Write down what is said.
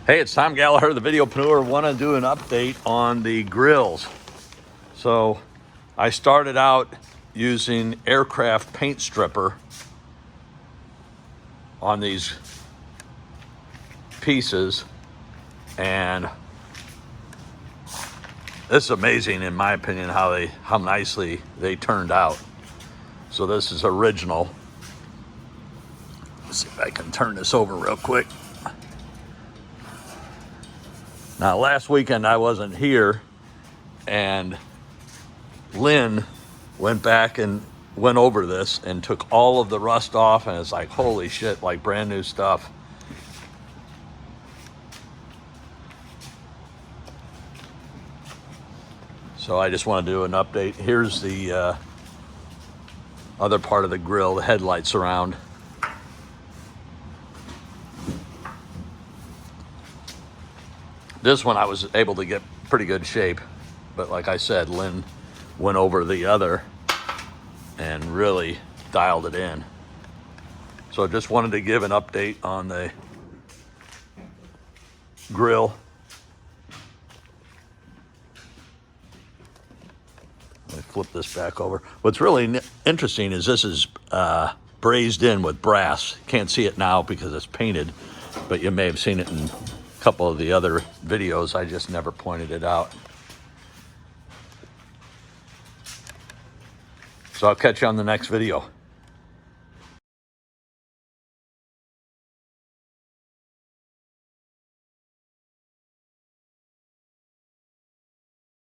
Hey, it's Tom Gallagher, the Videopreneur. Want to do an update on the grills. So I started out using aircraft paint stripper on these pieces, and this is amazing in my opinion how nicely they turned out. So this is original. Let's see if I can turn this over real quick. Now, last weekend I wasn't here, and Lynn went back and went over this and took all of the rust off, and it's like, holy shit, like brand new stuff. So I just want to do an update. Here's the other part of the grill, the headlights around. This one I was able to get pretty good shape, but like I said, Lynn went over the other and really dialed it in. So I just wanted to give an update on the grill. Let me flip this back over. What's really interesting is this is brazed in with brass. Can't see it now because it's painted, but you may have seen it in couple of the other videos. I just never pointed it out. So I'll catch you on the next video.